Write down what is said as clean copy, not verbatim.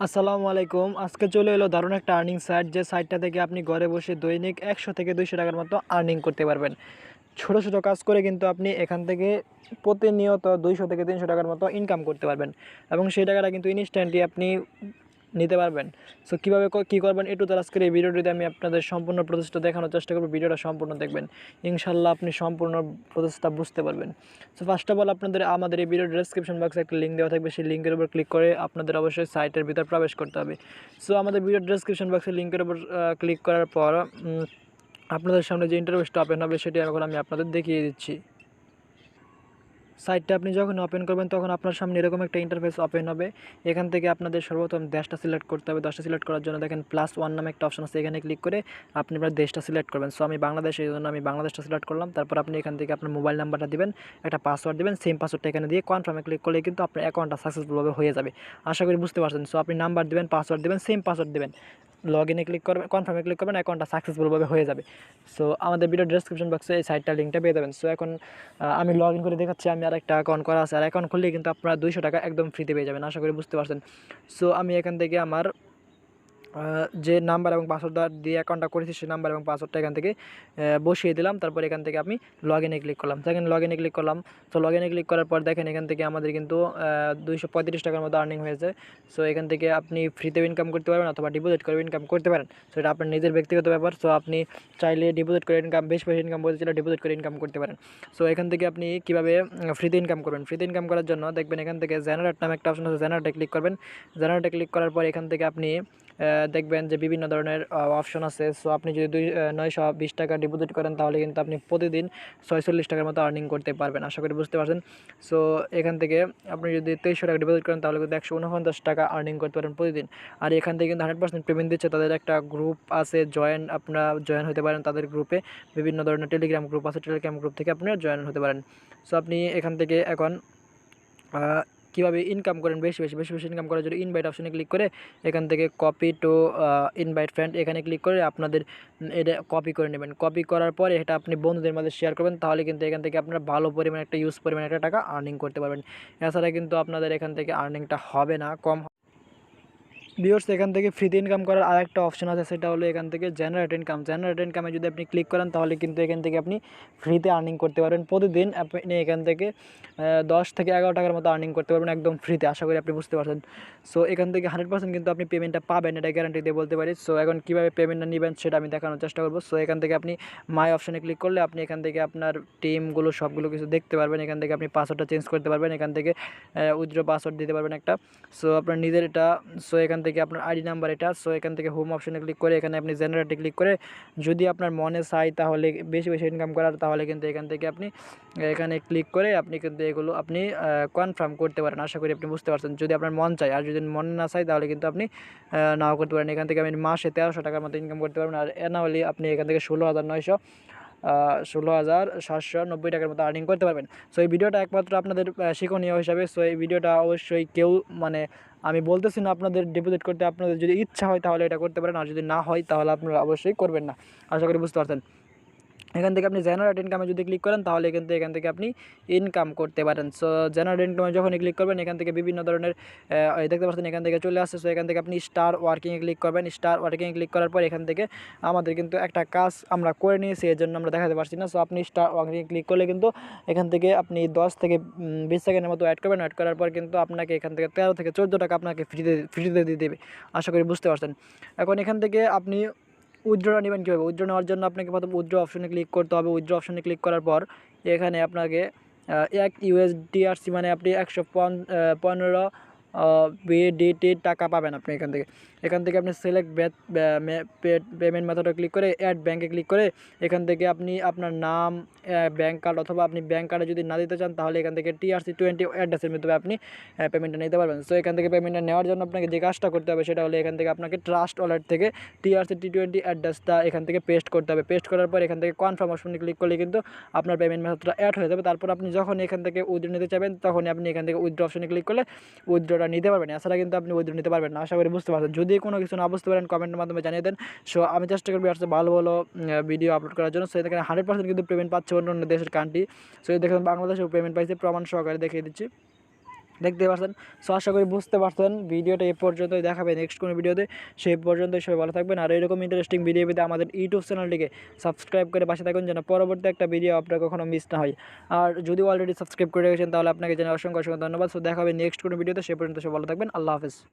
আসসালামু আলাইকুম। আজকে চলে এলো দারুণ একটা আর্নিং সাইট, যে সাইটটা থেকে আপনি ঘরে বসে দৈনিক 100 থেকে 200 টাকার মতো আর্নিং করতে পারবেন। ছোট ছোট কাজ করে কিন্তু আপনি এখান থেকে প্রতিনিয়ত 200 থেকে 300 টাকার মতো ইনকাম করতে পারবেন, এবং সেই টাকাটা কিন্তু ইনস্ট্যান্টলি আপনি নিতে পারবেন। সো কীভাবে কী করবেন একটু তার আজকের এই ভিডিওটিতে আমি আপনাদের সম্পূর্ণ প্রসেসটা দেখানোর চেষ্টা করব। ভিডিওটা সম্পূর্ণ দেখবেন, ইনশাল্লাহ আপনি সম্পূর্ণ প্রসেসটা বুঝতে পারবেন। সো ফার্স্ট অফ অল আপনাদের আমাদের এই ভিডিওর ডেসক্রিপশন বক্সে একটা লিঙ্ক দেওয়া থাকবে, সেই লিঙ্কের উপর ক্লিক করে আপনাদের অবশ্যই সাইটের ভিতর প্রবেশ করতে হবে। সো আমাদের ভিডিওর ডেসক্রিপশন বক্সে লিঙ্কের উপর ক্লিক করার পর আপনাদের সামনে যে ইন্টারফেসটা ওপেন হবে সেটি এখন আমি আপনাদের দেখিয়ে দিচ্ছি। সাইটটা আপনি যখন ওপেন করবেন তখন আপনার সামনে এরকম একটা ইন্টারফেস ওপেন হবে। এখান থেকে আপনাদের সর্বপ্রথম দেশটা সিলেক্ট করতে হবে। দেশটা সিলেক্ট করার জন্য দেখেন +1 নামে একটা অপশন আছে, এখানে ক্লিক করে আপনি আপনার দেশটা সিলেক্ট করবেন। সো আমি বাংলাদেশ, এই জন্য আমি বাংলাদেশটা সিলেক্ট করলাম। তারপর আপনি এখান থেকে আপনার মোবাইল নাম্বারটা দিবেন, একটা পাসওয়ার্ড দিবেন, সেম পাসওয়ার্ডটা এখানে দিয়ে কনফার্মে ক্লিক করলে কিন্তু আপনার অ্যাকাউন্টটা সাকসেসফুলভাবে হয়ে যাবে। আশা করি বুঝতে পারছেন। সো আপনি নাম্বার দিবেন, পাসওয়ার্ড দিবেন, সেম পাসওয়ার্ড দিবেন, লগ ইনে ক্লিক করবেন, কনফার্মে ক্লিক করবেন, অ্যাকাউন্টটা সাকসেসফুলভাবে হয়ে যাবে। সো আমাদের ভিডিও ডেসক্রিপশন বক্সে এই সাইটটার লিঙ্কটা পেয়ে যাবেন। সো এখন আমি লগ ইন করে দেখাচ্ছি আমি আর একটা অ্যাকাউন্ট করা আছে, আর অ্যাকাউন্ট খুললেই কিন্তু আপনারা 200 টাকা একদম ফ্রিতে পেয়ে যাবেন। আশা করি বুঝতে পারছেন। সো আমি এখান থেকে আমার যে নাম্বার এবং পাসওয়ার্ডটা দিয়ে অ্যাকাউন্টটা করেছি সেই নাম্বার এবং পাসওয়ার্ডটা এখান থেকে বসিয়ে দিলাম। তারপর এখান থেকে আমি লগ ইনে ক্লিক করলাম। দেখেন লগ ইনে ক্লিক করলাম। তো লগ ইনে ক্লিক করার পর দেখেন এখান থেকে আমাদের কিন্তু 235 টাকার মতো আর্নিং হয়েছে। সো এখান থেকে আপনি ফ্রিতেও ইনকাম করতে পারবেন অথবা ডিপোজিট করে ইনকাম করতে পারেন। সো এটা আপনার নিজের ব্যক্তিগত ব্যাপার। সো আপনি চাইলে ডিপোজিট করে ইনকাম, বেশি ইনকাম করতে চাইলে ডিপোজিট করে ইনকাম করতে পারেন। সো এখান থেকে আপনি কীভাবে ফ্রিতে ইনকাম করবেন, ফ্রিতে ইনকাম করার জন্য দেখবেন এখান থেকে জেনারেট নামে একটা অপশন আছে, জেনারেটে ক্লিক করবেন। জেনারেটে ক্লিক করার পর এখান থেকে আপনি দেখবেন যে বিভিন্ন ধরনের অপশন আছে। সো আপনি যদি 920 টাকা ডিপোজিট করেন তাহলে কিন্তু আপনি প্রতিদিন 46 টাকার মতো আর্নিং করতে পারবেন। আশা করি বুঝতে পারছেন। সো এখান থেকে আপনি যদি 2300 টাকা ডিপোজিট করেন তাহলে কিন্তু 149 টাকা আর্নিং করতে পারেন প্রতিদিন। আর এখান থেকে কিন্তু 100% পেমেন্ট দিচ্ছে। তাদের একটা গ্রুপ আছে, আপনারা জয়েন হতে পারেন তাদের গ্রুপে। বিভিন্ন ধরনের টেলিগ্রাম গ্রুপ আছে, টেলিগ্রাম গ্রুপ থেকে আপনারা জয়েন হতে পারেন। সো আপনি এখান থেকে এখন কীভাবে ইনকাম করেন বেশি ইনকাম করার জন্য ইনভাইট অপশনে ক্লিক করে এখান থেকে কপি টু ইনভাইট ফ্রেন্ড এখানে ক্লিক করে আপনাদের এটা কপি করে নেবেন। কপি করার পরে এটা আপনি বন্ধুদের মাঝে শেয়ার করবেন, তাহলে কিন্তু এখান থেকে আপনারা ভালো পরিমাণে একটা পরিমাণে একটা টাকা আর্নিং করতে পারবেন। এছাড়া কিন্তু আপনাদের এখান থেকে আর্নিংটা হবে না, কম। ভিউয়ার্স, এখান থেকে ফ্রিতে ইনকাম করার আরেকটা অপশন আছে, সেটা হলো এখান থেকে জেনারেট ইনকাম। জেনারেট ইনকামে যদি আপনি ক্লিক করেন তাহলে কিন্তু এখান থেকে আপনি ফ্রিতে আর্নিং করতে পারবেন। প্রতিদিন আপনি এখান থেকে 10 থেকে 11 টাকার মতো আর্নিং করতে পারবেন একদম ফ্রিতে। আশা করি আপনি বুঝতে পারছেন। সো এখান থেকে 100% কিন্তু আপনি পেমেন্টটা পাবেন, এটা গ্যারান্টি দিয়ে বলতে পারি। সো এখন কীভাবে পেমেন্টটা নেবেন সেটা আমি দেখানোর চেষ্টা করবো। সো এখান থেকে আপনি মাই অপশনে ক্লিক করলে আপনি এখান থেকে আপনার টিমগুলো সবগুলো কিছু দেখতে পারবেন। এখান থেকে আপনি পাসওয়ার্ডটা চেঞ্জ করতে পারবেন, এখান থেকে উইথড্র পাসওয়ার্ড দিতে পারবেন একটা। সো আপনার নিজের এটা। সো এখান থেকে আপনার আইডি নাম্বার এটা। সো এখান থেকে হোম অপশনে ক্লিক করে এখানে আপনি জেনারেটে ক্লিক করে যদি আপনার মনে চাই তাহলে বেশি ইনকাম করার, তাহলে কিন্তু এখান থেকে আপনি এখানে ক্লিক করে আপনি কিন্তু এগুলো আপনি কনফার্ম করতে পারেন। আশা করি আপনি বুঝতে পারছেন। যদি আপনার মন চায়, আর যদি মন না চায় তাহলে কিন্তু আপনি নাও করতে পারেন। এখান থেকে আপনি মাসে 1300 টাকার মতো ইনকাম করতে পারবেন। আর অ্যানুয়ালি আপনি এখান থেকে 16,790 টাকার মতো আর্নিং করতে পারবেন। সো এই ভিডিওটা একমাত্র আপনাদের শিক্ষণীয় হিসাবে। সো এই ভিডিওটা অবশ্যই কেউ আমি বলতেছি না আপনাদের ডিপোজিট করতে, আপনাদের যদি ইচ্ছা হয় তাহলে এটা করতে পারেন, আর যদি না হয় তাহলে আপনারা অবশ্যই করবেন না। আশা করি বুঝতে পারছেন। এখান থেকে আপনি জেনারেট ইনকামে যদি ক্লিক করেন তাহলে কিন্তু এখান থেকে আপনি ইনকাম করতে পারেন। সো জেনারেট ইনকামে যখনই ক্লিক করবেন এখান থেকে বিভিন্ন ধরনের দেখতে পাচ্ছেন এখান থেকে চলে আসছে। সো এখান থেকে আপনি স্টার ওয়ার্কিংয়ে ক্লিক করবেন। স্টার ওয়ার্কিংয়ে ক্লিক করার পর এখান থেকে আমাদের কিন্তু একটা কাজ আমরা করে নিয়েছি, এর জন্য আমরা দেখাতে পারছি না। সো আপনি স্টার ওয়ার্কিংয়ে ক্লিক করলে কিন্তু এখান থেকে আপনি 10 থেকে 20 সেকেন্ডের মতো অ্যাড করবেন। অ্যাড করার পর কিন্তু আপনাকে এখান থেকে 13 থেকে 14 টাকা আপনাকে ফ্রিতে দিয়ে দেবে। আশা করি বুঝতে পারছেন। এখন এখান থেকে আপনি উইথড্রটা নেবেন কীভাবে? উইথড্র নেওয়ার জন্য আপনাকে প্রথম উইথড্র অপশনে ক্লিক করতে হবে। উইথড্র অপশনে ক্লিক করার পর এখানে আপনাকে 1 USDRC মানে আপনি 115 BDT টাকা পাবেন আপনি এখান থেকে আপনি সিলেক্ট পেমেন্ট মেথডে ক্লিক করে অ্যাড ব্যাঙ্কে ক্লিক করে এখান থেকে আপনি আপনার নাম, ব্যাঙ্ক কার্ড, অথবা আপনি ব্যাঙ্ক কার্ডে যদি না দিতে চান তাহলে এখান থেকে TRC20 অ্যাড্রেসের মাধ্যমে আপনি পেমেন্টটা নিতে পারবেন। সো এখান থেকে পেমেন্টটা নেওয়ার জন্য আপনাকে যে কাজটা করতে হবে সেটা হলো এখান থেকে আপনাকে ট্রাস্ট ওয়ালেট থেকে TRC20 অ্যাড্রেসটা এখান থেকে পেস্ট করতে হবে। পেস্ট করার পর এখান থেকে কনফার্ম অপশনে ক্লিক করলে কিন্তু আপনার পেমেন্ট মেথডটা অ্যাড হয়ে যাবে। তারপর আপনি যখন এখান থেকে উইথড্র নিতে চাইবেন তখনই আপনি এখান থেকে উইথড্র অপশনে ক্লিক করলে উইথড্রটা নিতে পারবেন। এছাড়া কিন্তু আপনি উইথড্র নিতে পারবেন না। আশা করি বুঝতে পারছেন। যদি কোনো কিছু না বুঝতে পারেন কমেন্টের মাধ্যমে জানিয়ে দেন। সো আমি চেষ্টা করবো আসলে ভালো ভিডিও আপলোড করার জন্য। সো এখানে 100% কিন্তু পেমেন্ট পাচ্ছে অন্য দেশের কান্ট্রি। সো দেখুন বাংলাদেশেও পেমেন্ট পাইছে, প্রমাণ সহকারে দেখিয়ে দিচ্ছি। দেখতে পাচ্ছেন। সো আশা করি বুঝতে পারছেন। ভিডিওটা এই পর্যন্তই, দেখাবে নেক্সট কোনো ভিডিওতে। সেই পর্যন্তই সবাই ভালো থাকবেন। আর এরকম ইন্টারেস্টিং ভিডিও পেতে আমাদের ইউটিউব চ্যানেলটিকে সাবস্ক্রাইব করে পাশে থাকুন, যেন পরবর্তী একটা ভিডিও আপনার কখনো মিস না হয়। আর যদি অলরেডি সাবস্ক্রাইব করে রেখেছেন তাহলে আপনাকে জানাই অসংখ্য অসংখ্য ধন্যবাদ। সো দেখা হবে নেক্সট কোনো ভিডিওতে। সে পর্যন্ত সবাই ভালো থাকবেন। আল্লাহ হাফেজ।